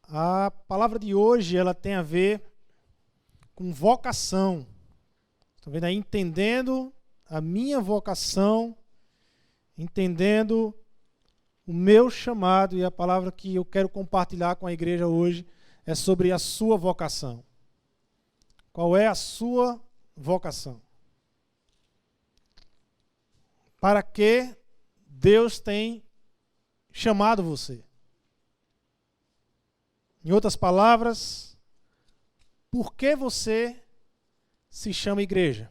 A palavra de hoje ela tem a ver com vocação. Estão vendo aí? Entendendo a minha vocação, entendendo o meu chamado, e a palavra que eu quero compartilhar com a igreja hoje é sobre a sua vocação. Qual é a sua vocação? Para que Deus tem chamado você? Em outras palavras, por que você se chama igreja?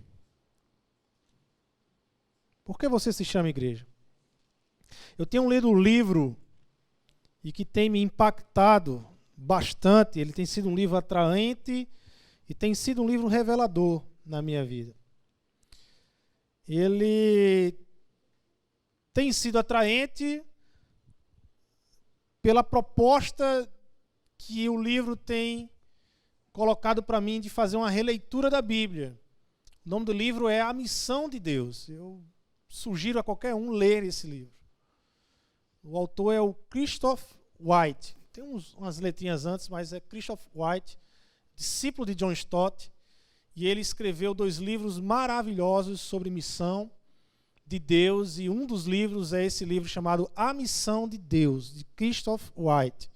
Por que você se chama igreja? Eu tenho lido um livro e que tem me impactado bastante. Ele tem sido um livro atraente e tem sido um livro revelador na minha vida. Ele tem sido atraente pela proposta que o livro tem colocado para mim de fazer uma releitura da Bíblia. O nome do livro é A Missão de Deus. Eu sugiro a qualquer um ler esse livro. O autor é o Christoph White. Tem umas letrinhas antes, mas é Christoph White, discípulo de John Stott. E ele escreveu 2 livros maravilhosos sobre missão de Deus. E um dos livros é esse livro chamado A Missão de Deus, de Christoph White.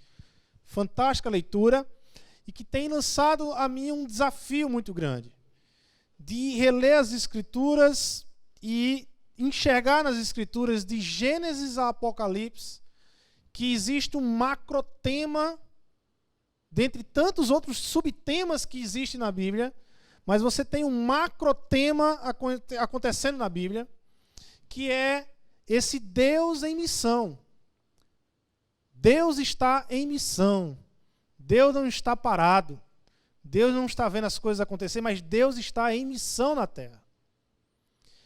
Fantástica leitura e que tem lançado a mim um desafio muito grande de reler as Escrituras e enxergar nas Escrituras de Gênesis a Apocalipse que existe um macrotema dentre tantos outros subtemas que existem na Bíblia, mas você tem um macrotema acontecendo na Bíblia que é esse Deus em missão. Deus está em missão. Deus não está parado. Deus não está vendo as coisas acontecer, mas Deus está em missão na terra.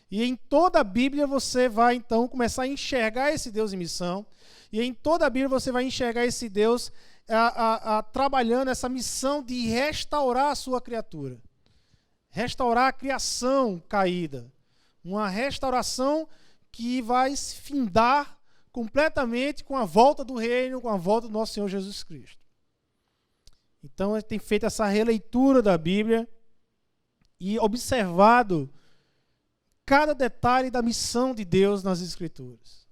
E em toda a Bíblia você vai então começar a enxergar esse Deus em missão. E em toda a Bíblia você vai enxergar esse Deus trabalhando essa missão de restaurar a sua criatura. Restaurar a criação caída. Uma restauração que vai se findar completamente com a volta do reino, com a volta do nosso Senhor Jesus Cristo. Então, ele tem feito essa releitura da Bíblia e observado cada detalhe da missão de Deus nas Escrituras.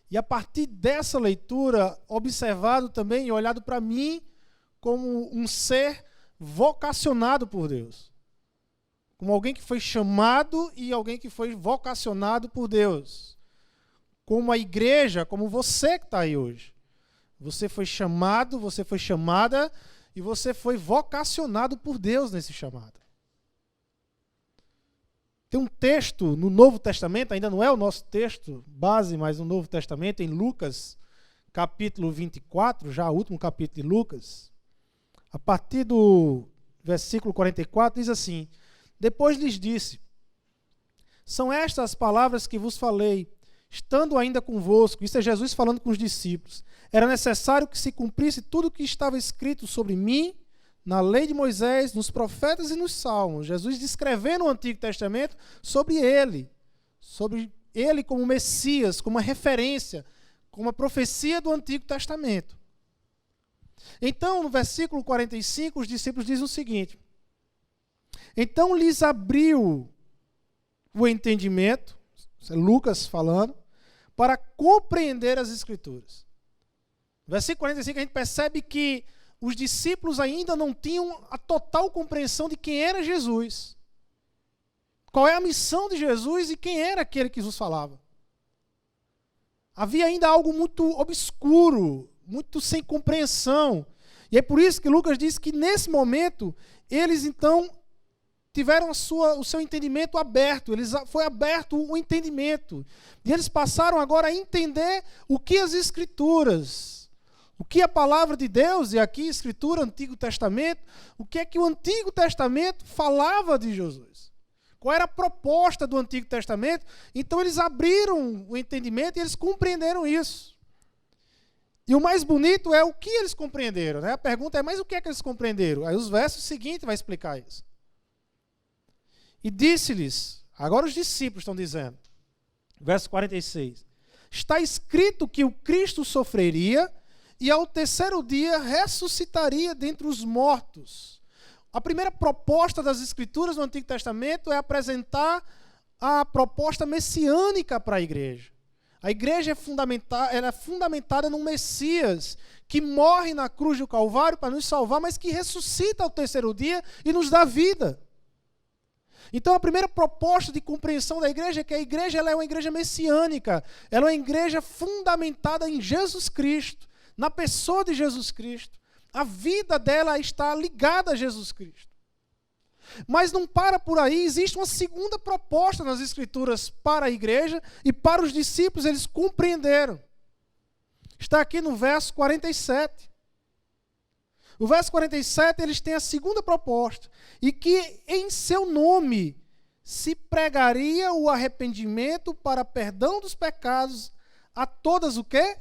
E a partir dessa leitura, observado também e olhado para mim como um ser vocacionado por Deus. Como alguém que foi chamado e alguém que foi vocacionado por Deus. Como a igreja, como você que está aí hoje. Você foi chamado, você foi chamada e você foi vocacionado por Deus nesse chamado. Tem um texto no Novo Testamento, ainda não é o nosso texto base, mas no Novo Testamento, em Lucas, capítulo 24, já o último capítulo de Lucas, a partir do versículo 44, diz assim: Depois lhes disse, são estas as palavras que vos falei, estando ainda convosco, isso é Jesus falando com os discípulos, era necessário que se cumprisse tudo o que estava escrito sobre mim, na lei de Moisés, nos profetas e nos salmos. Jesus descrevendo o Antigo Testamento sobre ele como Messias, como uma referência, como uma profecia do Antigo Testamento. Então, no versículo 45, os discípulos dizem o seguinte: Então lhes abriu o entendimento, isso é Lucas falando, para compreender as Escrituras. No versículo 45 a gente percebe que os discípulos ainda não tinham a total compreensão de quem era Jesus. Qual é a missão de Jesus e quem era aquele que Jesus falava. Havia ainda algo muito obscuro, muito sem compreensão. E é por isso que Lucas diz que nesse momento eles então tiveram o seu entendimento aberto, foi aberto o entendimento. E eles passaram agora a entender o que as Escrituras, o que a palavra de Deus, e aqui Escritura, Antigo Testamento, o que é que o Antigo Testamento falava de Jesus. Qual era a proposta do Antigo Testamento? Então eles abriram o entendimento e eles compreenderam isso. E o mais bonito é o que eles compreenderam, né? A pergunta é, mas o que é que eles compreenderam? Aí os versos seguintes vai explicar isso. E disse-lhes, agora os discípulos estão dizendo, verso 46, está escrito que o Cristo sofreria e ao terceiro dia ressuscitaria dentre os mortos. A primeira proposta das Escrituras no Antigo Testamento é apresentar a proposta messiânica para a igreja. A igreja é fundamentada num Messias que morre na cruz do Calvário para nos salvar, mas que ressuscita ao terceiro dia e nos dá vida. Então a primeira proposta de compreensão da igreja é que a igreja ela é uma igreja messiânica, ela é uma igreja fundamentada em Jesus Cristo, na pessoa de Jesus Cristo. A vida dela está ligada a Jesus Cristo. Mas não para por aí, existe uma segunda proposta nas Escrituras para a igreja e para os discípulos, eles compreenderam. Está aqui no verso 47. No verso 47, eles têm a segunda proposta, e que em seu nome se pregaria o arrependimento para perdão dos pecados a todas o quê?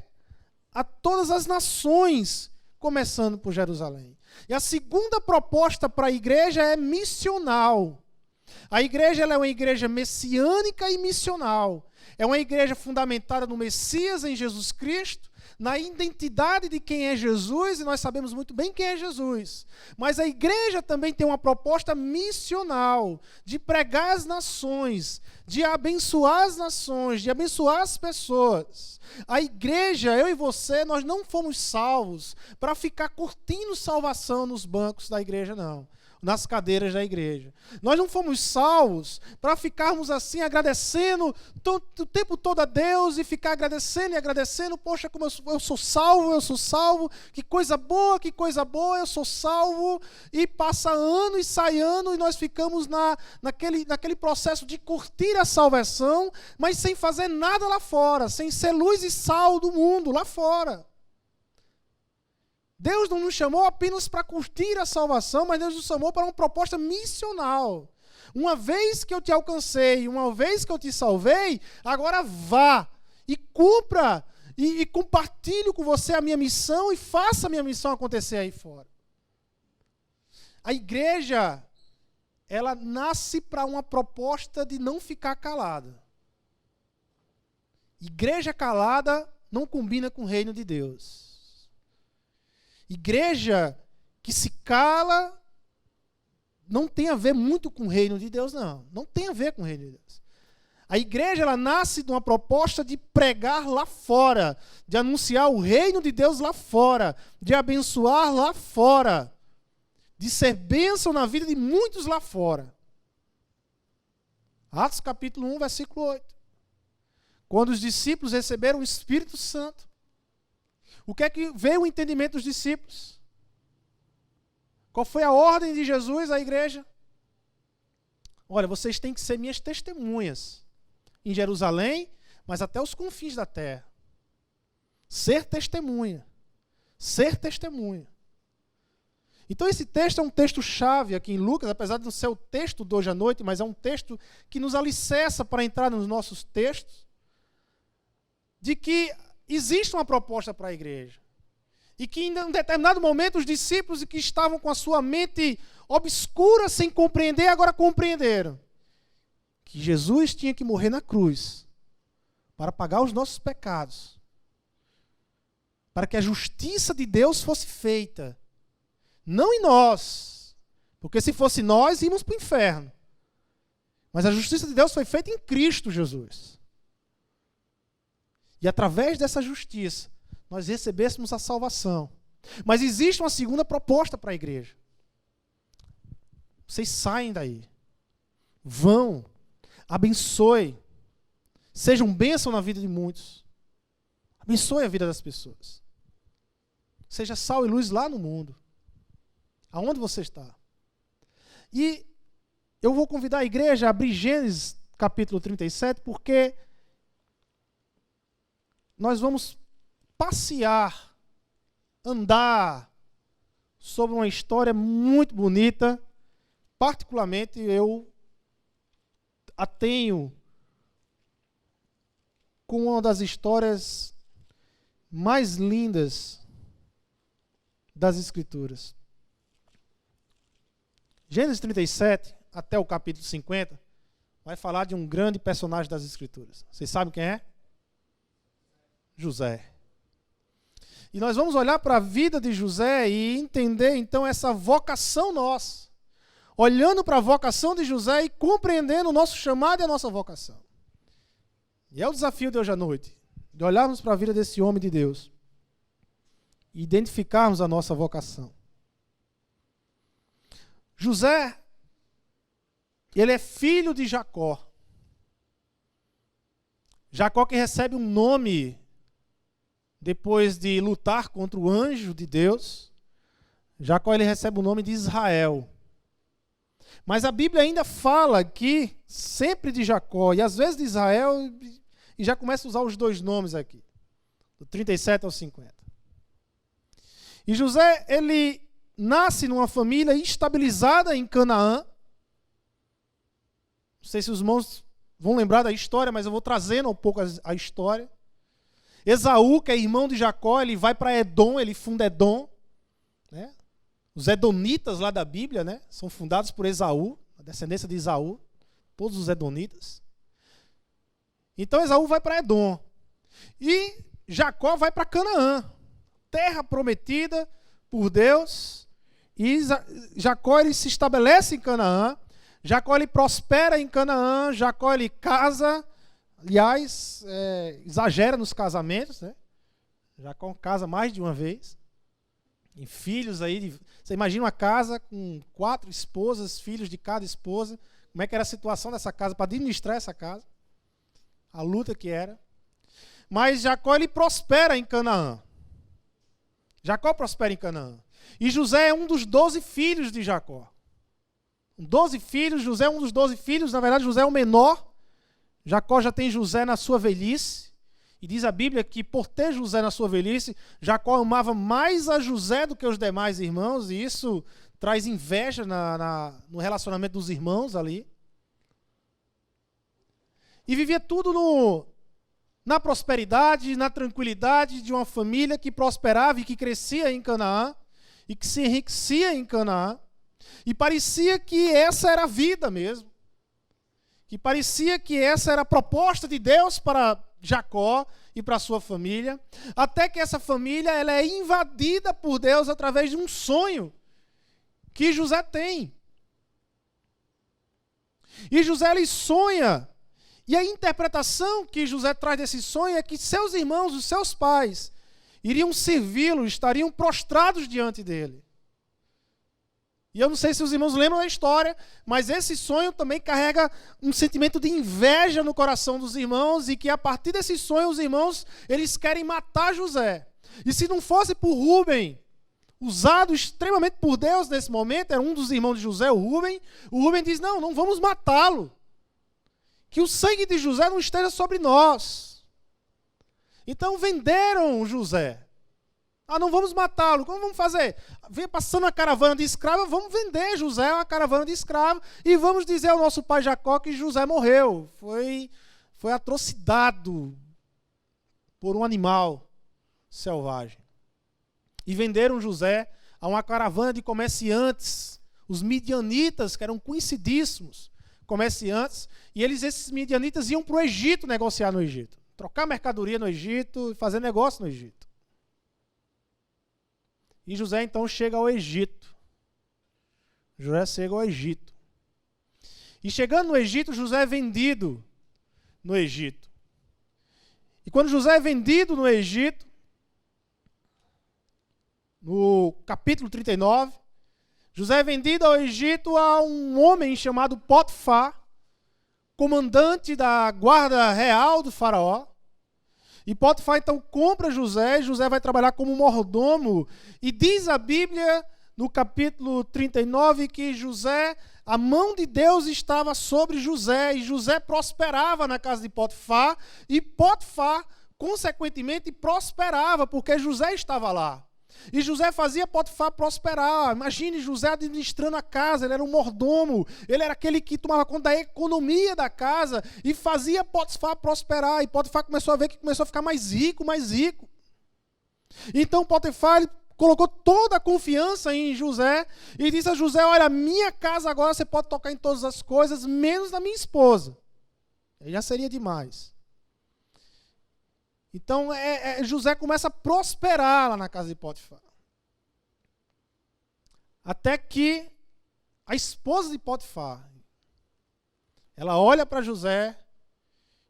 A todas as nações, começando por Jerusalém. E a segunda proposta para a igreja é missional. A igreja ela é uma igreja messiânica e missional. É uma igreja fundamentada no Messias, em Jesus Cristo, na identidade de quem é Jesus, e nós sabemos muito bem quem é Jesus. Mas a igreja também tem uma proposta missional, de pregar as nações, de abençoar as nações, de abençoar as pessoas. A igreja, eu e você, nós não fomos salvos para ficar curtindo salvação nos bancos da igreja, não. Nas cadeiras da igreja. Nós não fomos salvos para ficarmos assim agradecendo o tempo todo a Deus e ficar agradecendo e agradecendo. Poxa, como eu sou salvo, que coisa boa, eu sou salvo. E passa ano e sai ano e nós ficamos naquele processo de curtir a salvação, mas sem fazer nada lá fora, sem ser luz e sal do mundo lá fora. Deus não nos chamou apenas para curtir a salvação, mas Deus nos chamou para uma proposta missional. Uma vez que eu te alcancei, uma vez que eu te salvei, agora vá e cumpra e compartilhe com você a minha missão e faça a minha missão acontecer aí fora. A igreja, ela nasce para uma proposta de não ficar calada. Igreja calada não combina com o reino de Deus. Igreja que se cala não tem a ver muito com o reino de Deus, não. Não tem a ver com o reino de Deus. A igreja ela nasce de uma proposta de pregar lá fora, de anunciar o reino de Deus lá fora, de abençoar lá fora, de ser bênção na vida de muitos lá fora. Atos capítulo 1, versículo 8. Quando os discípulos receberam o Espírito Santo, o que é que veio o entendimento dos discípulos? Qual foi a ordem de Jesus à igreja? Olha, vocês têm que ser minhas testemunhas em Jerusalém, mas até os confins da terra. Ser testemunha. Ser testemunha. Então esse texto é um texto chave aqui em Lucas, apesar de não ser o texto de hoje à noite, mas é um texto que nos alicerça para entrar nos nossos textos, de que existe uma proposta para a igreja. E que em um determinado momento os discípulos que estavam com a sua mente obscura, sem compreender, agora compreenderam. Que Jesus tinha que morrer na cruz para pagar os nossos pecados. Para que a justiça de Deus fosse feita. Não em nós. Porque se fosse nós, íamos para o inferno. Mas a justiça de Deus foi feita em Cristo Jesus. E através dessa justiça, nós recebêssemos a salvação. Mas existe uma segunda proposta para a igreja. Vocês saem daí. Vão. Abençoe. Sejam bênção na vida de muitos. Abençoe a vida das pessoas. Seja sal e luz lá no mundo. Aonde você está. E eu vou convidar a igreja a abrir Gênesis capítulo 37, porque nós vamos passear, andar sobre uma história muito bonita. Particularmente, eu a tenho como uma das histórias mais lindas das Escrituras. Gênesis 37, até o capítulo 50, vai falar de um grande personagem das Escrituras. Vocês sabem quem é? José. E nós vamos olhar para a vida de José e entender então essa vocação nossa. Olhando para a vocação de José e compreendendo o nosso chamado e a nossa vocação. E é o desafio de hoje à noite, de olharmos para a vida desse homem de Deus e identificarmos a nossa vocação. José, ele é filho de Jacó. Jacó que recebe um nome depois de lutar contra o anjo de Deus. Jacó ele recebe o nome de Israel. Mas a Bíblia ainda fala aqui sempre de Jacó e às vezes de Israel, e já começa a usar os dois nomes aqui, do 37 ao 50. E José, ele nasce numa família estabilizada em Canaã. Não sei se os irmãos vão lembrar da história, mas eu vou trazendo um pouco a história. Esaú, que é irmão de Jacó, ele vai para Edom, ele funda Edom, né? Os edonitas lá da Bíblia, né, são fundados por Esaú, a descendência de Esaú, todos os edonitas. Então Esaú vai para Edom. E Jacó vai para Canaã, terra prometida por Deus. E Jacó ele se estabelece em Canaã. Jacó ele prospera em Canaã. Jacó ele casa. Aliás, exagera nos casamentos, né? Jacó casa mais de uma vez. Em filhos aí, você imagina uma casa com 4 esposas, filhos de cada esposa. Como é que era a situação dessa casa para administrar essa casa? A luta que era. Mas Jacó ele prospera em Canaã. Jacó prospera em Canaã. E José é um dos 12 filhos de Jacó. 12 filhos, José é um dos 12 filhos. Na verdade, José é o menor. Jacó já tem José na sua velhice. E diz a Bíblia que por ter José na sua velhice, Jacó amava mais a José do que os demais irmãos, e isso traz inveja no relacionamento dos irmãos ali. E vivia tudo na prosperidade, na tranquilidade de uma família que prosperava e que crescia em Canaã, e que se enriquecia em Canaã. E parecia que essa era a vida mesmo. Que parecia que essa era a proposta de Deus para Jacó e para a sua família, até que essa família ela é invadida por Deus através de um sonho que José tem. E José ele sonha, e a interpretação que José traz desse sonho é que seus irmãos, os seus pais, iriam servi-lo, estariam prostrados diante dele. E eu não sei se os irmãos lembram da história, mas esse sonho também carrega um sentimento de inveja no coração dos irmãos, e que a partir desse sonho os irmãos eles querem matar José. E se não fosse por Rúben, usado extremamente por Deus nesse momento, era um dos irmãos de José, o Rúben diz, não vamos matá-lo. Que o sangue de José não esteja sobre nós. Então venderam José. Não vamos matá-lo. Como vamos fazer? Vem passando uma caravana de escravos, vamos vender José uma caravana de escravos e vamos dizer ao nosso pai Jacó que José morreu. Foi atrocidado por um animal selvagem. E venderam José a uma caravana de comerciantes, os midianitas, que eram conhecidíssimos comerciantes, e esses midianitas iam para o Egito negociar no Egito, trocar mercadoria no Egito e fazer negócio no Egito. E José então chega ao Egito. José chega ao Egito. E chegando no Egito, José é vendido no Egito. E quando José é vendido no Egito, no capítulo 39, José é vendido ao Egito a um homem chamado Potifar, comandante da guarda real do faraó. E Potifar então compra José, e José vai trabalhar como mordomo. E diz a Bíblia, no capítulo 39, que José, a mão de Deus estava sobre José, e José prosperava na casa de Potifar, e Potifar, consequentemente, prosperava, porque José estava lá. E José fazia Potifar prosperar. Imagine José administrando a casa, ele era um mordomo, ele era aquele que tomava conta da economia da casa e fazia Potifar prosperar. E Potifar começou a ver que começou a ficar mais rico, mais rico. Então Potifar colocou toda a confiança em José e disse a José, olha, minha casa agora você pode tocar em todas as coisas, menos na minha esposa. Aí já seria demais. Então José começa a prosperar lá na casa de Potifar. Até que a esposa de Potifar, ela olha para José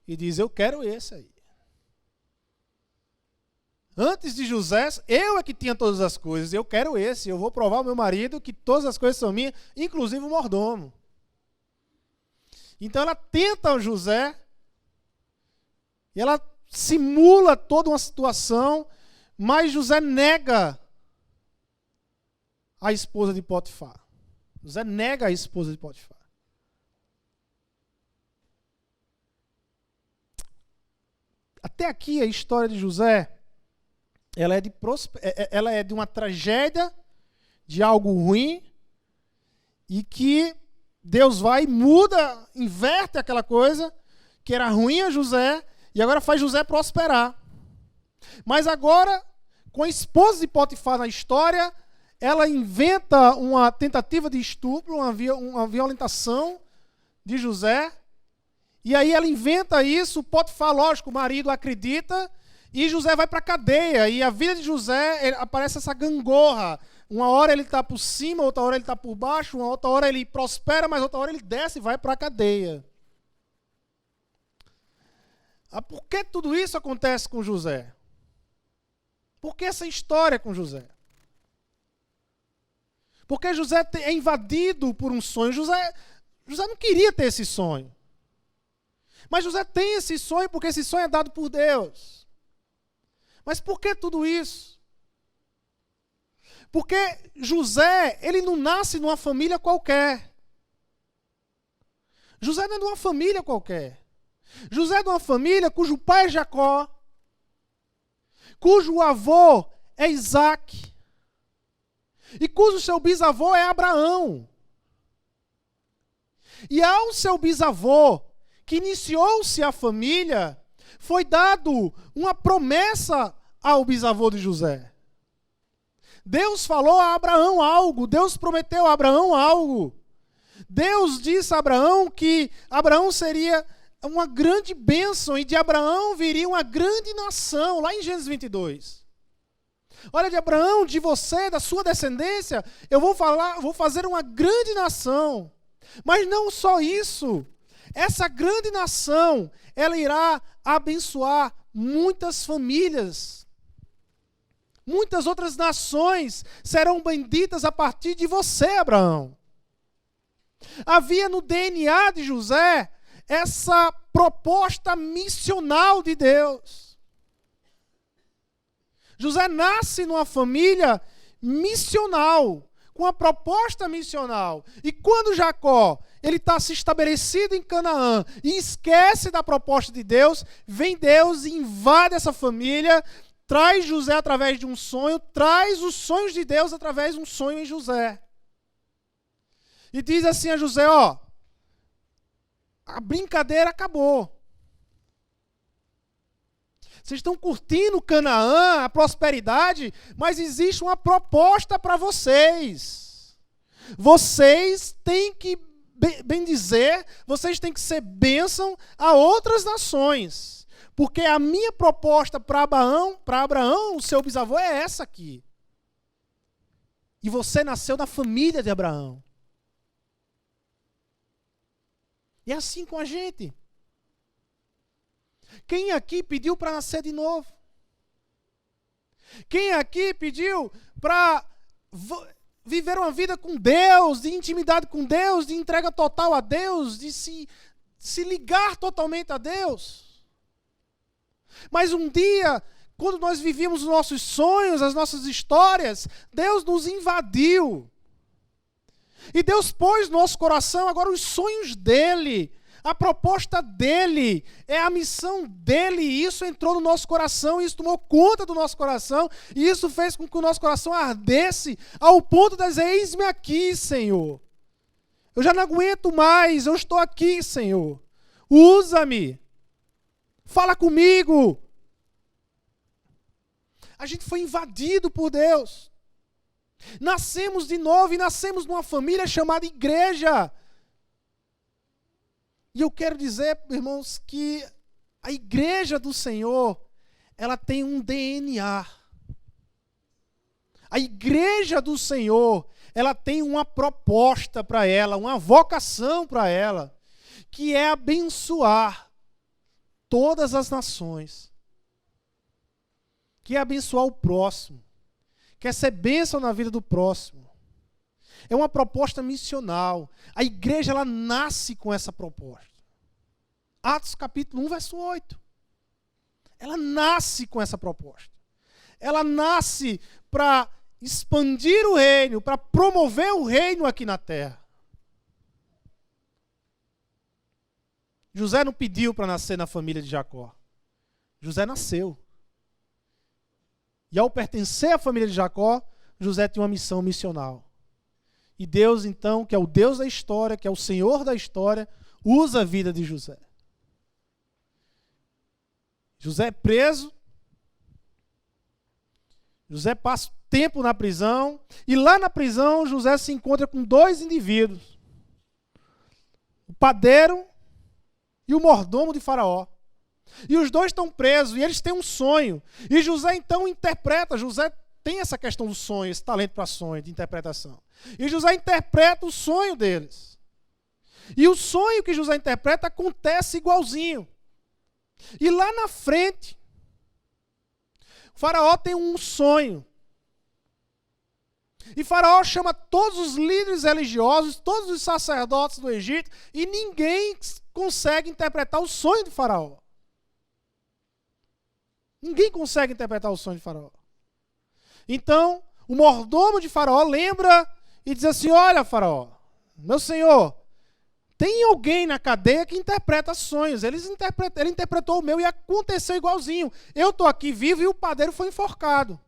e diz: eu quero esse aí. Antes de José, eu é que tinha todas as coisas, eu quero esse, eu vou provar ao meu marido que todas as coisas são minhas, inclusive o mordomo. Então ela tenta o José, e ela simula toda uma situação, mas José nega a esposa de Potifar. José nega a esposa de Potifar. Até aqui a história de José, ela é de uma tragédia, de algo ruim, e que Deus vai e muda, inverte aquela coisa, que era ruim a José, e agora faz José prosperar. Mas agora, com a esposa de Potifar na história, ela inventa uma tentativa de estupro, uma violentação de José, e aí ela inventa isso, Potifar, lógico, o marido acredita, e José vai para a cadeia, e a vida de José, aparece essa gangorra. Uma hora ele está por cima, outra hora ele está por baixo, uma outra hora ele prospera, mas outra hora ele desce e vai para a cadeia. Por que tudo isso acontece com José? Por que essa história com José? Porque José é invadido por um sonho. José não queria ter esse sonho. Mas José tem esse sonho porque esse sonho é dado por Deus. Mas por que tudo isso? Porque José, ele não nasce numa família qualquer. José não é de uma família qualquer. José é de uma família cujo pai é Jacó, cujo avô é Isaac, e cujo seu bisavô é Abraão. E ao seu bisavô, que iniciou-se a família, foi dado uma promessa ao bisavô de José. Deus falou a Abraão algo, Deus prometeu a Abraão algo. Deus disse a Abraão que Abraão seria uma grande bênção e de Abraão viria uma grande nação, lá em Gênesis 22. Olha, de Abraão, de você, da sua descendência, eu vou fazer uma grande nação. Mas não só isso, essa grande nação, ela irá abençoar muitas famílias. Muitas outras nações serão benditas a partir de você, Abraão. Havia no DNA de José essa proposta missional de Deus. José nasce numa família missional, com a proposta missional. E quando Jacó ele está se estabelecido em Canaã e esquece da proposta de Deus, vem Deus e invade essa família, traz José através de um sonho, traz os sonhos de Deus através de um sonho em José. E diz assim a José, a brincadeira acabou. Vocês estão curtindo Canaã, a prosperidade, mas existe uma proposta para vocês. Vocês têm que bendizer, vocês têm que ser bênção a outras nações. Porque a minha proposta para Abraão, o seu bisavô, é essa aqui. E você nasceu na família de Abraão. E é assim com a gente. Quem aqui pediu para nascer de novo? Quem aqui pediu para viver uma vida com Deus, de intimidade com Deus, de entrega total a Deus, de se ligar totalmente a Deus? Mas um dia, quando nós vivíamos os nossos sonhos, as nossas histórias, Deus nos invadiu. E Deus pôs no nosso coração agora os sonhos dele, a proposta dele, é a missão dele, e isso entrou no nosso coração, e isso tomou conta do nosso coração, e isso fez com que o nosso coração ardesse ao ponto de dizer, eis-me aqui, Senhor. Eu já não aguento mais, eu estou aqui, Senhor. Usa-me. Fala comigo. A gente foi invadido por Deus. Nascemos de novo e nascemos numa família chamada igreja. E eu quero dizer, irmãos, que a igreja do Senhor ela tem um DNA. A igreja do Senhor, ela tem uma proposta para ela, uma vocação para ela, que é abençoar todas as nações, que é abençoar o próximo, que é ser bênção na vida do próximo. É uma proposta missional. A igreja, ela nasce com essa proposta. Atos capítulo 1, verso 8. Ela nasce com essa proposta. Ela nasce para expandir o reino, para promover o reino aqui na terra. José não pediu para nascer na família de Jacó. José nasceu. E ao pertencer à família de Jacó, José tinha uma missão missional. E Deus, então, que é o Deus da história, que é o Senhor da história, usa a vida de José. José é preso. José passa tempo na prisão. E lá na prisão, José se encontra com dois indivíduos. O padeiro e o mordomo de Faraó. E os dois estão presos e eles têm um sonho. E José então interpreta. José tem essa questão do sonho, esse talento para sonho, de interpretação. E José interpreta o sonho deles. E o sonho que José interpreta acontece igualzinho. E lá na frente, o Faraó tem um sonho. E Faraó chama todos os líderes religiosos, todos os sacerdotes do Egito, e ninguém consegue interpretar o sonho de Faraó. Ninguém consegue interpretar o sonho de Faraó. Então, o mordomo de Faraó lembra e diz assim: olha, Faraó, meu senhor, tem alguém na cadeia que interpreta sonhos. Ele interpretou o meu e aconteceu igualzinho. Eu estou aqui vivo e o padeiro foi enforcado.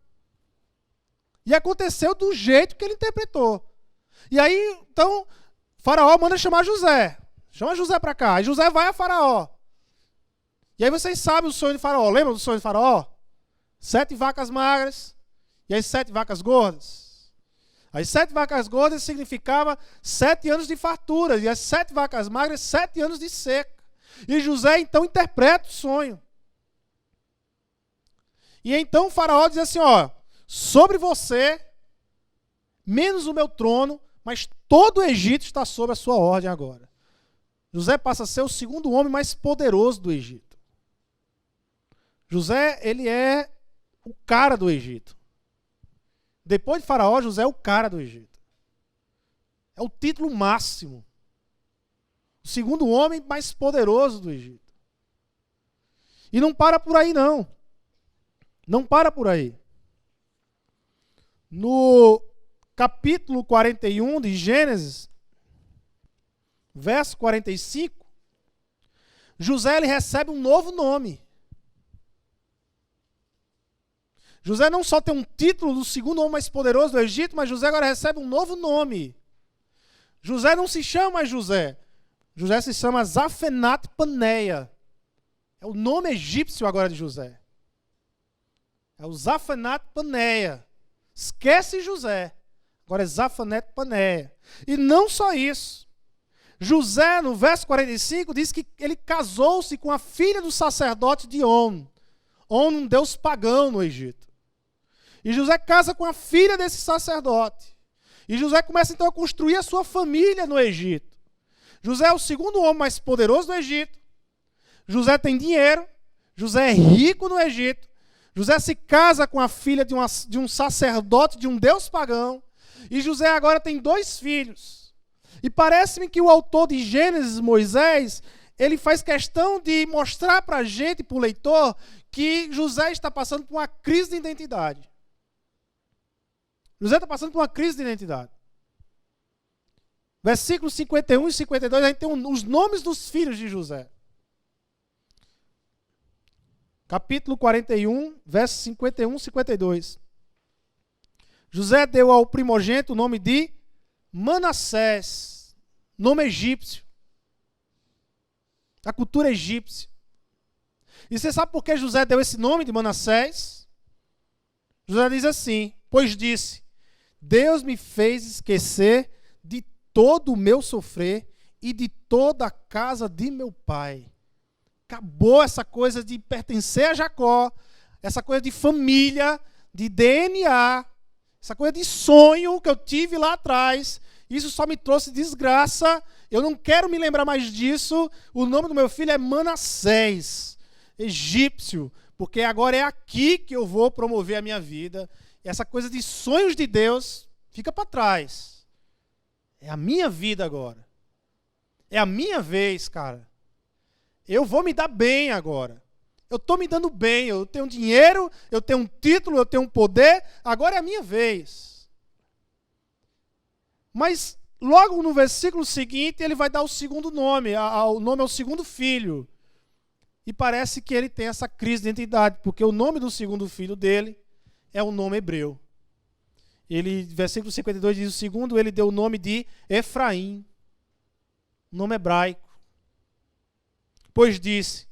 E aconteceu do jeito que ele interpretou. E aí, então, Faraó manda chamar José. Chama José para cá. E José vai a Faraó. E aí vocês sabem o sonho de Faraó. Lembram do sonho de Faraó? 7 vacas magras e as 7 vacas gordas. As 7 vacas gordas significava 7 anos de fartura. E as 7 vacas magras, 7 anos de seca. E José então interpreta o sonho. E então o Faraó diz assim: ó, sobre você, menos o meu trono, mas todo o Egito está sob a sua ordem agora. José passa a ser o segundo homem mais poderoso do Egito. José, ele é o cara do Egito. Depois de Faraó, José é o cara do Egito. É o título máximo. O segundo homem mais poderoso do Egito. E não para por aí, não. Não para por aí. No capítulo 41 de Gênesis, verso 45, José ele recebe um novo nome. José não só tem um título do segundo homem mais poderoso do Egito, mas José agora recebe um novo nome. José não se chama mais José. José se chama Zafenat Paneia. É o nome egípcio agora de José. É o Zafenat Paneia. Esquece José. Agora é Zafenat Paneia. E não só isso. José, no verso 45, diz que ele casou-se com a filha do sacerdote de On. On, um deus pagão no Egito. E José casa com a filha desse sacerdote. E José começa então a construir a sua família no Egito. José é o segundo homem mais poderoso do Egito. José tem dinheiro. José é rico no Egito. José se casa com a filha de um sacerdote, de um deus pagão. E José agora tem 2 filhos. E parece-me que o autor de Gênesis, Moisés, ele faz questão de mostrar para a gente, para o leitor, que José está passando por uma crise de identidade. José está passando por uma crise de identidade. Versículos 51 e 52, a gente tem os nomes dos filhos de José. Capítulo 41, versos 51 e 52. José deu ao primogênito o nome de Manassés, nome egípcio. A cultura egípcia. E você sabe por que José deu esse nome de Manassés? José diz assim: pois disse, Deus me fez esquecer de todo o meu sofrer e de toda a casa de meu pai. Acabou essa coisa de pertencer a Jacó. essa coisa de família, de DNA, essa coisa de sonho que eu tive lá atrás, isso só me trouxe desgraça. Eu não quero me lembrar mais disso. O nome do meu filho é Manassés, egípcio, porque agora é aqui que eu vou promover a minha vida. E essa coisa de sonhos de Deus fica para trás. É a minha vida agora. É a minha vez, cara. Eu vou me dar bem agora. Eu estou me dando bem, eu tenho dinheiro, eu tenho um título, eu tenho um poder, agora é a minha vez. Mas logo no versículo seguinte, ele vai dar o segundo nome, o nome ao segundo filho. E parece que ele tem essa crise de identidade, porque o nome do segundo filho dele é um nome hebreu. Ele, versículo 52 diz, o segundo ele deu o nome de Efraim, nome hebraico. Pois disse,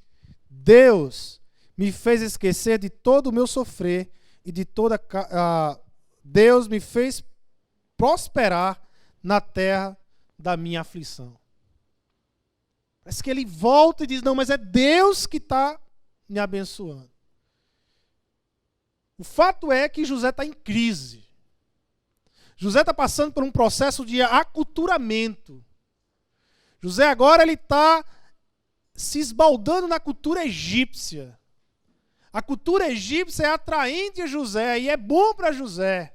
Deus me fez esquecer de todo o meu sofrer e de toda Deus me fez prosperar na terra da minha aflição. Parece que ele volta e diz, não, mas é Deus que está me abençoando. O fato é que José está em crise. José está passando por um processo de aculturamento. José agora ele está se esbaldando na cultura egípcia. A cultura egípcia é atraente a José e é bom para José.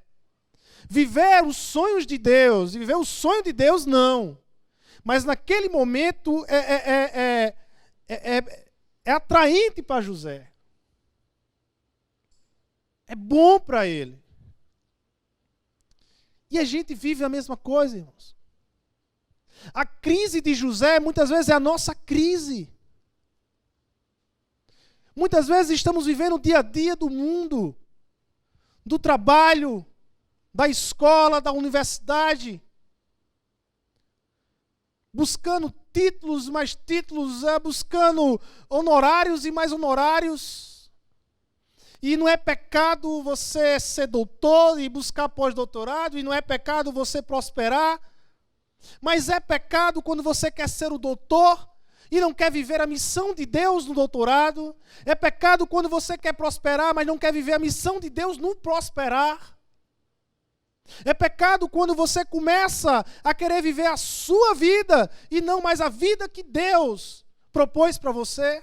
Viver os sonhos de Deus, viver o sonho de Deus, não. Mas naquele momento é atraente para José. É bom para ele. E a gente vive a mesma coisa, irmãos. A crise de José muitas vezes é a nossa crise. Muitas vezes estamos vivendo o dia a dia do mundo, do trabalho, da escola, da universidade, buscando títulos, mais títulos, buscando honorários e mais honorários. E não é pecado você ser doutor e buscar pós-doutorado, e não é pecado você prosperar, mas é pecado quando você quer ser o doutor e não quer viver a missão de Deus no doutorado. É pecado quando você quer prosperar, mas não quer viver a missão de Deus no prosperar. É pecado quando você começa a querer viver a sua vida e não mais a vida que Deus propôs para você.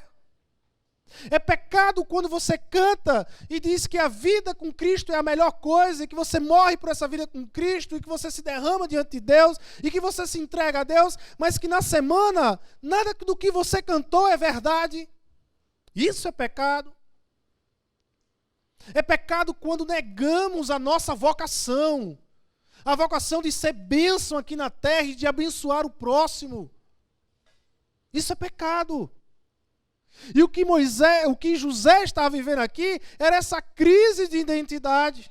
É pecado quando você canta e diz que a vida com Cristo é a melhor coisa, e que você morre por essa vida com Cristo, e que você se derrama diante de Deus, e que você se entrega a Deus, mas que na semana nada do que você cantou é verdade. Isso é pecado. É pecado quando negamos a nossa vocação, a vocação de ser bênção aqui na terra e de abençoar o próximo. Isso é pecado. E o que José estava vivendo aqui era essa crise de identidade,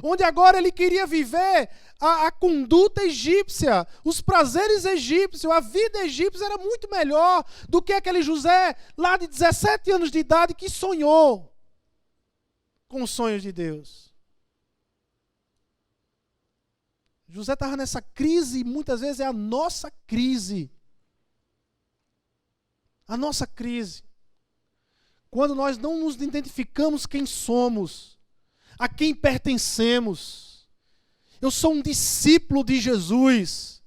onde agora ele queria viver a conduta egípcia, os prazeres egípcios, a vida egípcia era muito melhor do que aquele José lá de 17 anos de idade que sonhou com os sonhos de Deus. José estava nessa crise e muitas vezes é a nossa crise. A nossa crise. Quando nós não nos identificamos quem somos, a quem pertencemos. Eu sou um discípulo de Jesus.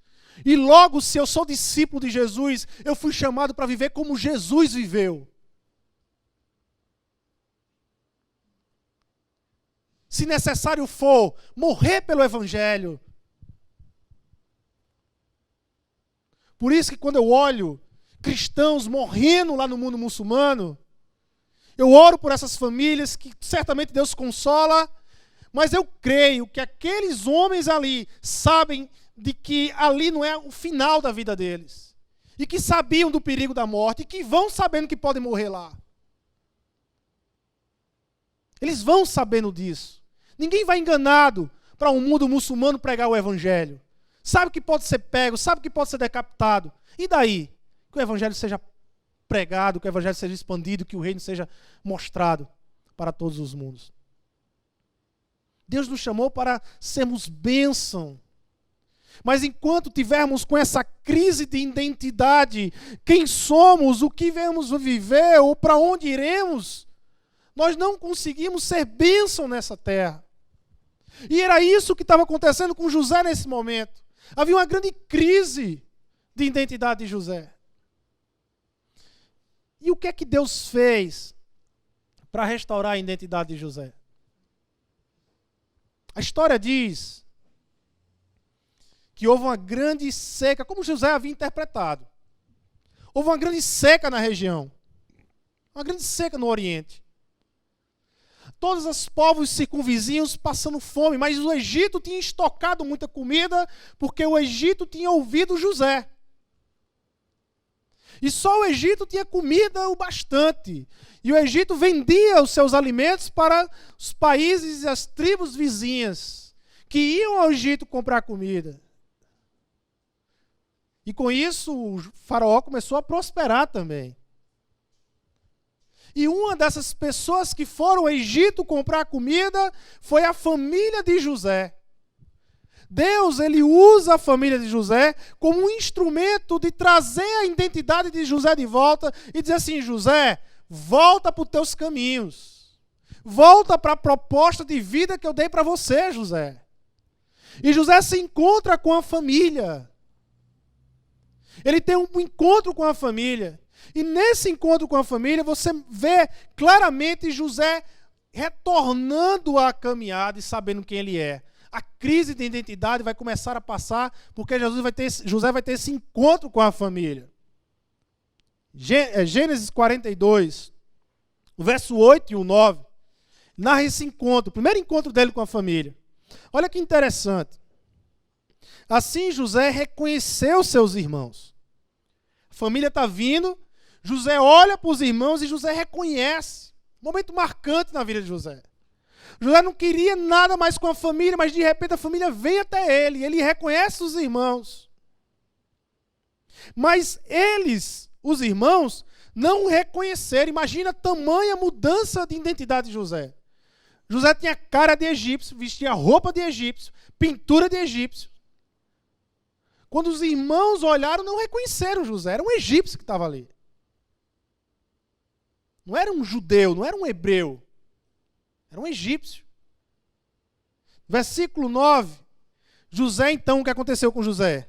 E logo, se eu sou discípulo de Jesus, eu fui chamado para viver como Jesus viveu. Se necessário for, morrer pelo Evangelho. Por isso que quando eu olho cristãos morrendo lá no mundo muçulmano, eu oro por essas famílias que certamente Deus consola, mas eu creio que aqueles homens ali sabem de que ali não é o final da vida deles, e que sabiam do perigo da morte, e que vão sabendo que podem morrer lá. Eles vão sabendo disso. Ninguém vai enganado para um mundo muçulmano pregar o Evangelho. Sabe que pode ser pego, sabe que pode ser decapitado. E daí? Que o Evangelho seja pregado, que o Evangelho seja expandido, que o reino seja mostrado para todos os mundos. Deus nos chamou para sermos bênção. Mas enquanto tivermos com essa crise de identidade, quem somos, o que vamos viver ou para onde iremos, nós não conseguimos ser bênção nessa terra. E era isso que estava acontecendo com José nesse momento. Havia uma grande crise de identidade de José. E o que é que Deus fez para restaurar a identidade de José? A história diz que houve uma grande seca, como José havia interpretado. Houve uma grande seca na região. Uma grande seca no Oriente. Todos os povos circunvizinhos passando fome, mas o Egito tinha estocado muita comida, porque o Egito tinha ouvido José. E só o Egito tinha comida o bastante. E o Egito vendia os seus alimentos para os países e as tribos vizinhas, que iam ao Egito comprar comida. E com isso o faraó começou a prosperar também. E uma dessas pessoas que foram ao Egito comprar comida foi a família de José. Deus, ele usa a família de José como um instrumento de trazer a identidade de José de volta e dizer assim: José, volta para os teus caminhos. Volta para a proposta de vida que eu dei para você, José. E José se encontra com a família. Ele tem um encontro com a família. E nesse encontro com a família, você vê claramente José retornando à caminhada e sabendo quem ele é. A crise de identidade vai começar a passar, porque José vai ter esse encontro com a família. Gênesis 42, o verso 8 e o 9, narra esse encontro, o primeiro encontro dele com a família. Olha que interessante. Assim José reconheceu seus irmãos. A família está vindo, José olha para os irmãos e José reconhece. Momento marcante na vida de José. José não queria nada mais com a família, mas de repente a família vem até ele, ele reconhece os irmãos. Mas eles, os irmãos, não reconheceram. Imagina a tamanha mudança de identidade de José. José tinha cara de egípcio, vestia roupa de egípcio, pintura de egípcio. Quando os irmãos olharam, não reconheceram José, era um egípcio que estava ali. Não era um judeu, não era um hebreu. Era um egípcio. Versículo 9. José, então, o que aconteceu com José?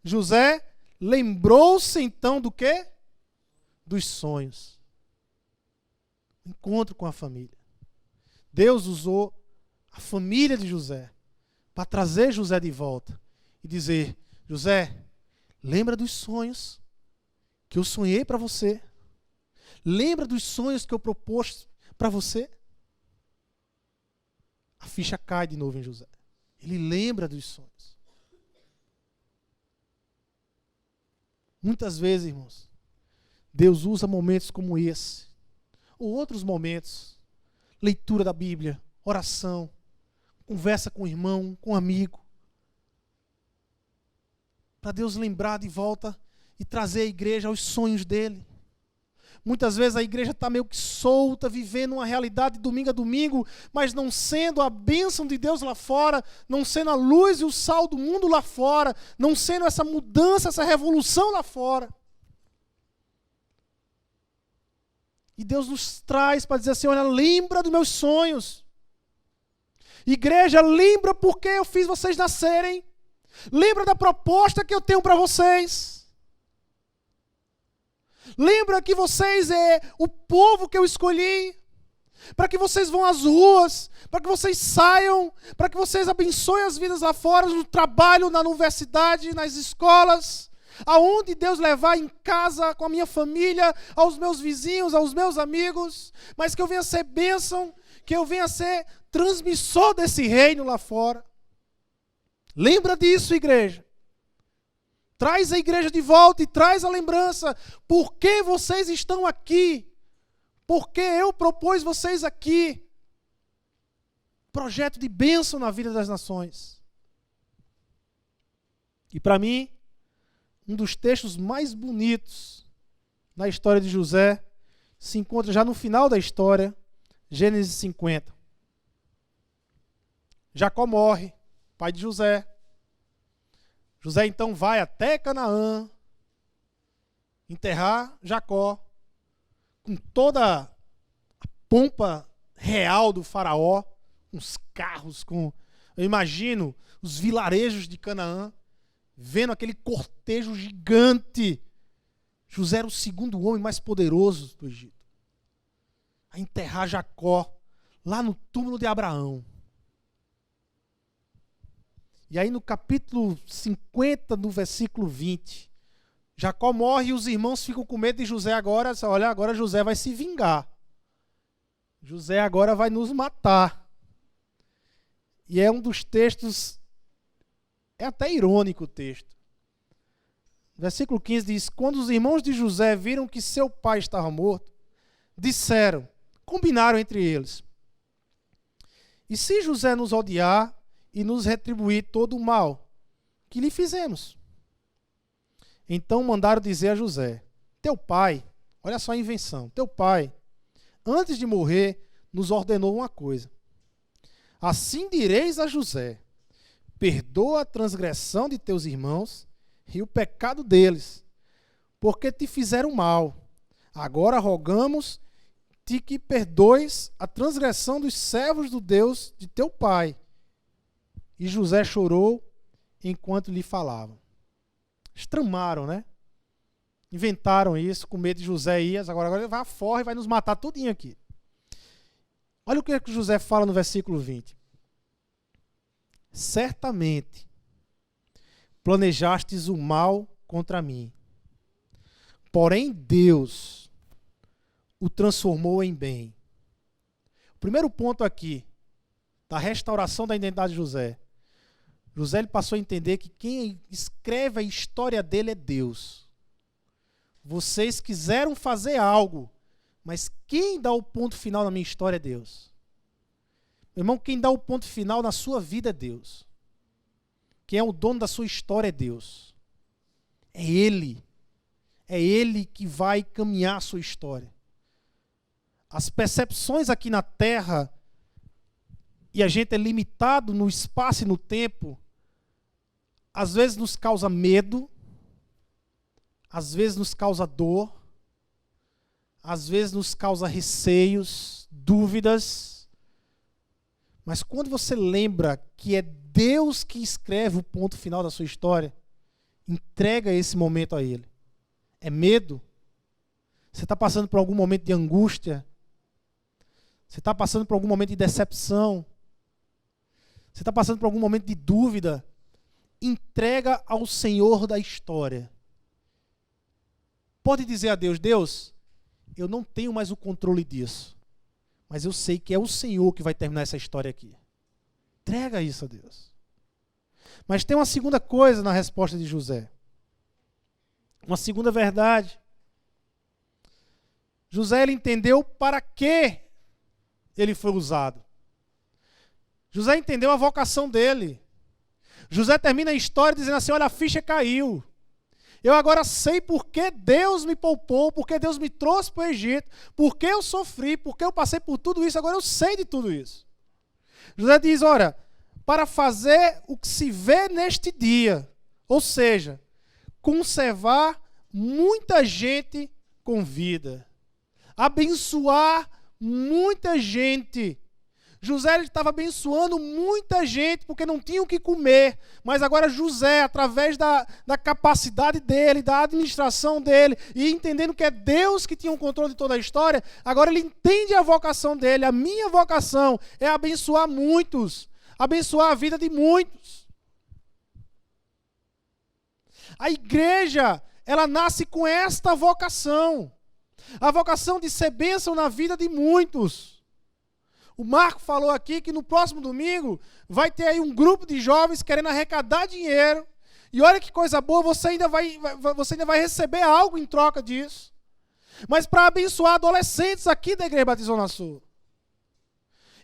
José lembrou-se, então, do quê? Dos sonhos. Encontro com a família. Deus usou a família de José para trazer José de volta e dizer: José, lembra dos sonhos que eu sonhei para você? Lembra dos sonhos que eu propus para você? A ficha cai de novo em José. Ele lembra dos sonhos. Muitas vezes, irmãos, Deus usa momentos como esse, ou outros momentos, leitura da Bíblia, oração, conversa com o irmão, com o amigo, para Deus lembrar de volta e trazer a igreja aos sonhos dele. Muitas vezes a igreja está meio que solta, vivendo uma realidade de domingo a domingo, mas não sendo a bênção de Deus lá fora, não sendo a luz e o sal do mundo lá fora, não sendo essa mudança, essa revolução lá fora. E Deus nos traz para dizer assim: olha, lembra dos meus sonhos. Igreja, lembra porque eu fiz vocês nascerem. Lembra da proposta que eu tenho para vocês. Lembra que vocês é o povo que eu escolhi, para que vocês vão às ruas, para que vocês saiam, para que vocês abençoem as vidas lá fora, no trabalho, na universidade, nas escolas, aonde Deus levar, em casa, com a minha família, aos meus vizinhos, aos meus amigos, mas que eu venha ser bênção, que eu venha ser transmissor desse reino lá fora. Lembra disso, igreja. Traz a igreja de volta e traz a lembrança. Por que vocês estão aqui? Por que eu propus vocês aqui? Projeto de bênção na vida das nações. E para mim, um dos textos mais bonitos na história de José se encontra já no final da história, Gênesis 50. Jacó morre, pai de José. José então vai até Canaã enterrar Jacó com toda a pompa real do faraó, uns carros com... Eu imagino os vilarejos de Canaã, vendo aquele cortejo gigante. José era o segundo homem mais poderoso do Egito. A enterrar Jacó lá no túmulo de Abraão. E aí no capítulo 50, no versículo 20, Jacó morre e os irmãos ficam com medo de José agora. Olha, agora José vai se vingar. José agora vai nos matar. E é um dos textos, é até irônico o texto. Versículo 15 diz: quando os irmãos de José viram que seu pai estava morto, disseram, combinaram entre eles: e se José nos odiar e nos retribuir todo o mal que lhe fizemos? Então mandaram dizer a José: teu pai, olha só a invenção, teu pai, antes de morrer, nos ordenou uma coisa. Assim direis a José: perdoa a transgressão de teus irmãos e o pecado deles, porque te fizeram mal. Agora rogamos-te que perdoes a transgressão dos servos do Deus de teu pai. E José chorou enquanto lhe falavam. Estramaram, né? Inventaram isso, com medo de José ir. Agora ele vai fora e vai nos matar tudinho aqui. Olha o que José fala no versículo 20. Certamente planejastes o mal contra mim, porém Deus o transformou em bem. O primeiro ponto aqui, da restauração da identidade de José. José ele passou a entender que quem escreve a história dele é Deus. Vocês quiseram fazer algo, mas quem dá o ponto final na minha história é Deus. Meu irmão, quem dá o ponto final na sua vida é Deus. Quem é o dono da sua história é Deus. É Ele. É Ele que vai caminhar a sua história. As percepções aqui na Terra, e a gente é limitado no espaço e no tempo, às vezes nos causa medo, às vezes nos causa dor, às vezes nos causa receios, dúvidas. Mas quando você lembra que é Deus que escreve o ponto final da sua história, entrega esse momento a Ele. É medo? Você está passando por algum momento de angústia? Você está passando por algum momento de decepção? Você está passando por algum momento de dúvida? Entrega ao Senhor da história. Pode dizer a Deus: Deus, eu não tenho mais o controle disso, mas eu sei que é o Senhor que vai terminar essa história aqui. Entrega isso a Deus. Mas tem uma segunda coisa na resposta de José. Uma segunda verdade. José ele entendeu para que ele foi usado. José entendeu a vocação dele. José termina a história dizendo assim: olha, a ficha caiu. Eu agora sei por que Deus me poupou, por que Deus me trouxe para o Egito, por que eu sofri, por que eu passei por tudo isso, agora eu sei de tudo isso. José diz: olha, para fazer o que se vê neste dia, ou seja, conservar muita gente com vida, abençoar muita gente. José estava abençoando muita gente porque não tinham o que comer, mas agora José, através da capacidade dele, da administração dele, e entendendo que é Deus que tinha o controle de toda a história, agora ele entende a vocação dele. A minha vocação é abençoar muitos, abençoar a vida de muitos. A igreja, ela nasce com esta vocação, a vocação de ser bênção na vida de muitos. O Marco falou aqui que no próximo domingo vai ter aí um grupo de jovens querendo arrecadar dinheiro. E olha que coisa boa, você ainda vai receber algo em troca disso. Mas para abençoar adolescentes aqui da Igreja Batista Zona Sul.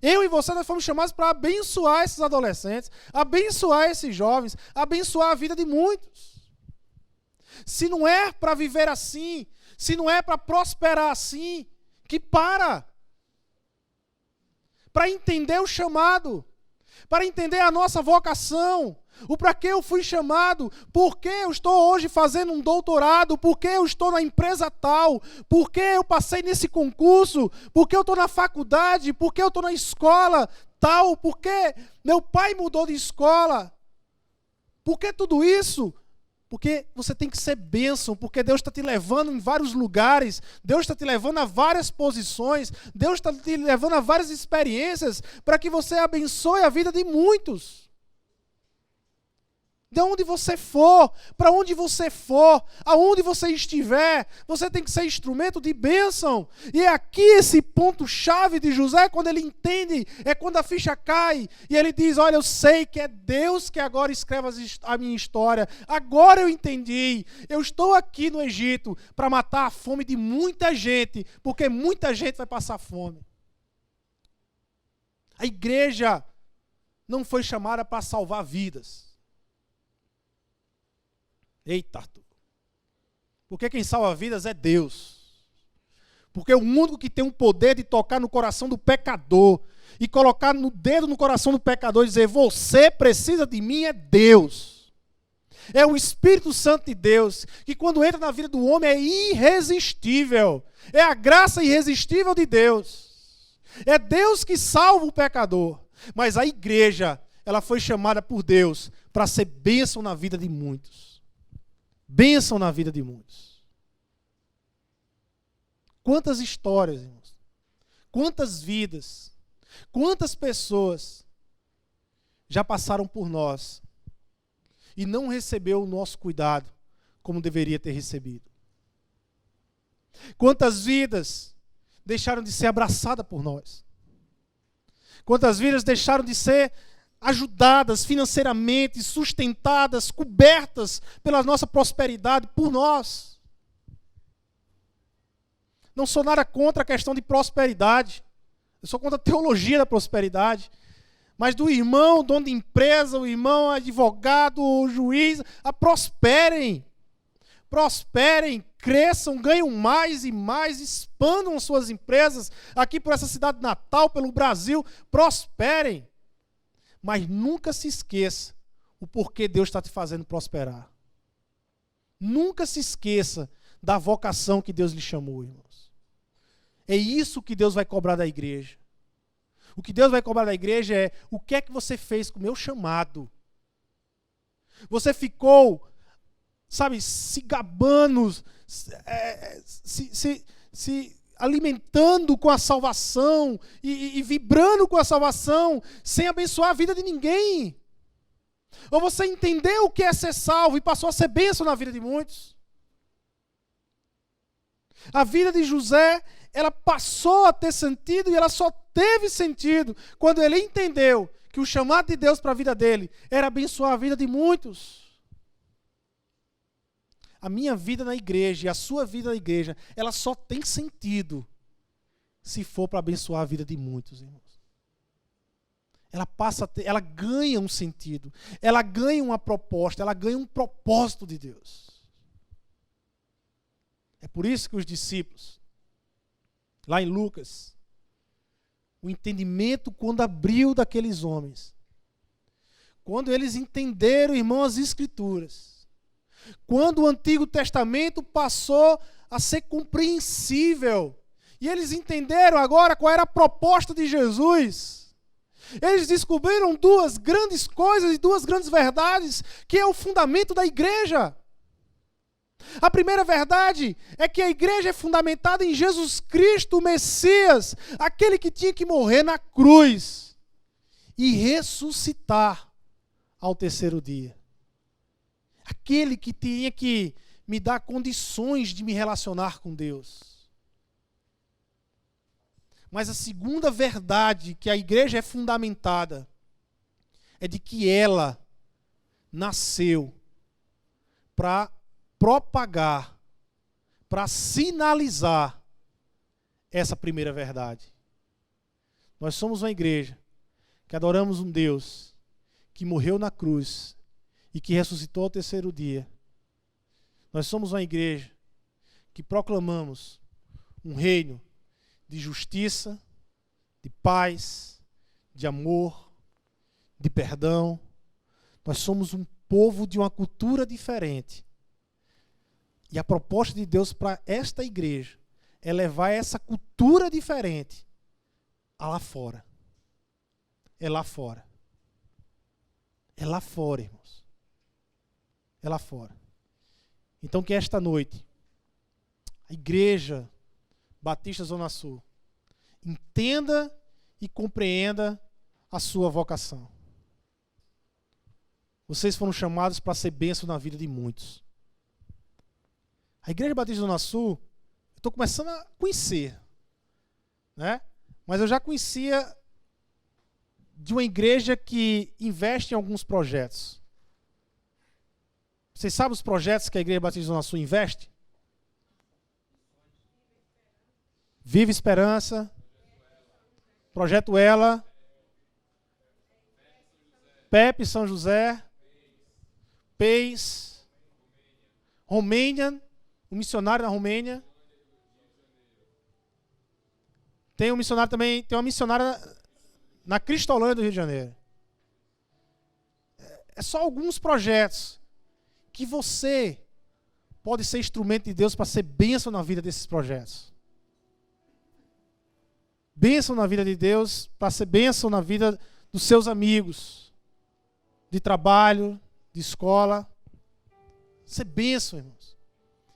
Eu e você, nós fomos chamados para abençoar esses adolescentes, abençoar esses jovens, abençoar a vida de muitos. Se não é para viver assim, se não é para prosperar assim, que para entender o chamado, para entender a nossa vocação, O para que eu fui chamado, por que eu estou hoje fazendo um doutorado, por que eu estou na empresa tal, por que eu passei nesse concurso, por que eu estou na faculdade, por que eu estou na escola tal, por que meu pai mudou de escola. Por que tudo isso? Porque você tem que ser bênção, porque Deus está te levando em vários lugares, Deus está te levando a várias posições, Deus está te levando a várias experiências, para que você abençoe a vida de muitos. De onde você for, para onde você for, aonde você estiver, você tem que ser instrumento de bênção. E é aqui esse ponto-chave de José, quando ele entende, é quando a ficha cai, e ele diz, olha, eu sei que é Deus que agora escreve a minha história, agora eu entendi, eu estou aqui no Egito para matar a fome de muita gente, porque muita gente vai passar fome. A igreja não foi chamada para salvar vidas. Eita, Arthur. Porque quem salva vidas é Deus. Porque o único que tem o poder de tocar no coração do pecador e colocar no dedo no coração do pecador e dizer, você precisa de mim, é Deus. É o Espírito Santo de Deus, que quando entra na vida do homem é irresistível. É a graça irresistível de Deus. É Deus que salva o pecador. Mas a igreja, ela foi chamada por Deus para ser bênção na vida de muitos. Bênção na vida de muitos. Quantas histórias, irmãos? Quantas vidas? Quantas pessoas já passaram por nós e não recebeu o nosso cuidado como deveria ter recebido? Quantas vidas deixaram de ser abraçadas por nós? Quantas vidas deixaram de ser ajudadas financeiramente, sustentadas, cobertas pela nossa prosperidade por nós? Não sou nada contra a questão de prosperidade. Eu sou contra a teologia da prosperidade. Mas do irmão, dono de empresa, o irmão advogado, o juiz, prosperem. Prosperem, cresçam, ganham mais e mais, expandam suas empresas aqui por essa cidade de Natal, pelo Brasil. Prosperem. Mas nunca se esqueça o porquê Deus está te fazendo prosperar. Nunca se esqueça da vocação que Deus lhe chamou, irmãos. É isso que Deus vai cobrar da igreja. O que Deus vai cobrar da igreja é o que é que você fez com o meu chamado. Você ficou, sabe, se gabando, se alimentando com a salvação e vibrando com a salvação, sem abençoar a vida de ninguém. Ou você entendeu o que é ser salvo e passou a ser bênção na vida de muitos. A vida de José, ela passou a ter sentido e ela só teve sentido quando ele entendeu que o chamado de Deus para a vida dele era abençoar a vida de muitos. A minha vida na igreja e a sua vida na igreja, ela só tem sentido se for para abençoar a vida de muitos, irmãos. Ela ganha um sentido, ela ganha uma proposta, ela ganha um propósito de Deus. É por isso que os discípulos, lá em Lucas, o entendimento quando abriu daqueles homens, quando eles entenderam, irmão, as Escrituras, quando o Antigo Testamento passou a ser compreensível, e eles entenderam agora qual era a proposta de Jesus, eles descobriram duas grandes coisas e duas grandes verdades, que é o fundamento da igreja. A primeira verdade é que a igreja é fundamentada em Jesus Cristo, o Messias, aquele que tinha que morrer na cruz e ressuscitar ao terceiro dia. Aquele que tinha que me dar condições de me relacionar com Deus. Mas a segunda verdade que a igreja é fundamentada é de que ela nasceu para propagar, para sinalizar essa primeira verdade. Nós somos uma igreja que adoramos um Deus que morreu na cruz e que ressuscitou ao terceiro dia. Nós somos uma igreja que proclamamos um reino de justiça, de paz, de amor, de perdão. Nós somos um povo de uma cultura diferente. E a proposta de Deus para esta igreja é levar essa cultura diferente a lá fora. É lá fora. É lá fora, irmãos. É lá fora. Então que esta noite, a Igreja Batista Zona Sul entenda e compreenda a sua vocação. Vocês foram chamados para ser bênção na vida de muitos. A Igreja Batista Zona Sul, eu estou começando a conhecer, né? Mas eu já conhecia de uma igreja que investe em alguns projetos. Vocês sabem os projetos que a Igreja Batista Zona Sul investe? Viva Esperança, Projeto Ela, Pepe São José, PEIS, Romênia, um missionário na Romênia. Tem um missionário também, tem uma missionária na Cristolândia do Rio de Janeiro. É só alguns projetos que você pode ser instrumento de Deus para ser bênção na vida desses projetos. Bênção na vida de Deus, para ser bênção na vida dos seus amigos, de trabalho, de escola. Ser bênção, irmãos.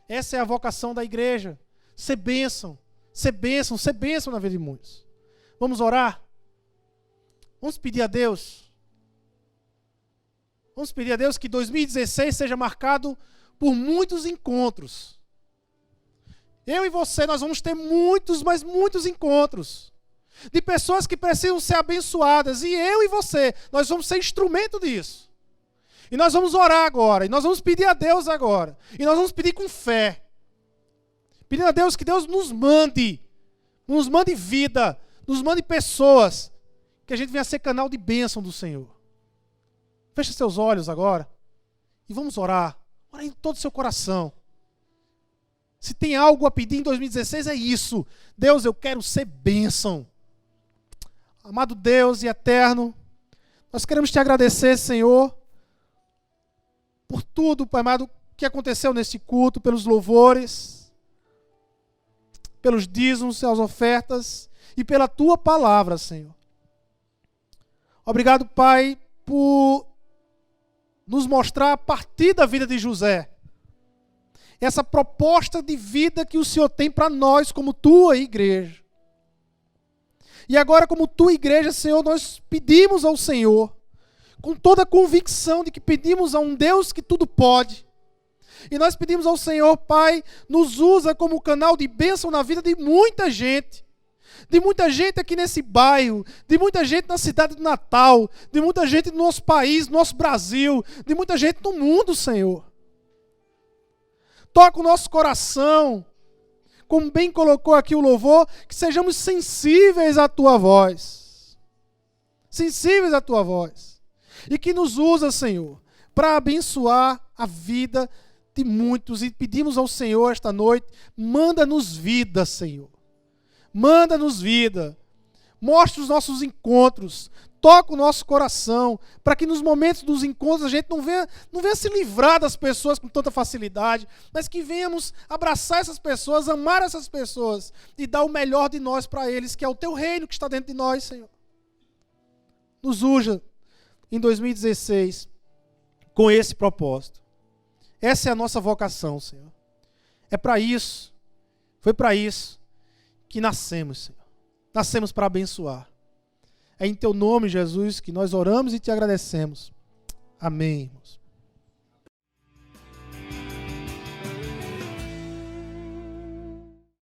Essa é a vocação da igreja. Ser bênção. Ser bênção, ser bênção na vida de muitos. Vamos orar? Vamos pedir a Deus. Vamos pedir a Deus que 2016 seja marcado por muitos encontros. Eu e você, nós vamos ter muitos, mas muitos encontros. De pessoas que precisam ser abençoadas. E eu e você, nós vamos ser instrumento disso. E nós vamos orar agora. E nós vamos pedir a Deus agora. E nós vamos pedir com fé. Pedindo a Deus que Deus nos mande vida, nos mande pessoas, que a gente venha ser canal de bênção do Senhor. Feche seus olhos agora e vamos orar. Ora em todo o seu coração. Se tem algo a pedir em 2016 é isso. Deus, eu quero ser bênção. Amado Deus e eterno, nós queremos te agradecer, Senhor, por tudo, Pai amado, que aconteceu neste culto, pelos louvores, pelos dízimos, pelas ofertas e pela tua palavra, Senhor. Obrigado, Pai, por nos mostrar a partir da vida de José essa proposta de vida que o Senhor tem para nós como tua igreja. E agora, como tua igreja, Senhor, nós pedimos ao Senhor, com toda a convicção de que pedimos a um Deus que tudo pode. E nós pedimos ao Senhor, Pai, nos usa como canal de bênção na vida de muita gente. De muita gente aqui nesse bairro, de muita gente na cidade do Natal, de muita gente no nosso país, no nosso Brasil, de muita gente no mundo, Senhor. Toca o nosso coração, como bem colocou aqui o louvor, que sejamos sensíveis à tua voz. Sensíveis à tua voz. E que nos usa, Senhor, para abençoar a vida de muitos. E pedimos ao Senhor esta noite, manda-nos vida, Senhor. Manda-nos vida. Mostra os nossos encontros. Toca o nosso coração, para que nos momentos dos encontros a gente não venha se livrar das pessoas com tanta facilidade, mas que venhamos abraçar essas pessoas, amar essas pessoas e dar o melhor de nós para eles, que é o teu reino que está dentro de nós, Senhor. Nos usa em 2016 com esse propósito. Essa é a nossa vocação, Senhor. É para isso, foi para isso que nascemos, Senhor. Nascemos para abençoar. É em teu nome, Jesus, que nós oramos e te agradecemos. Amém.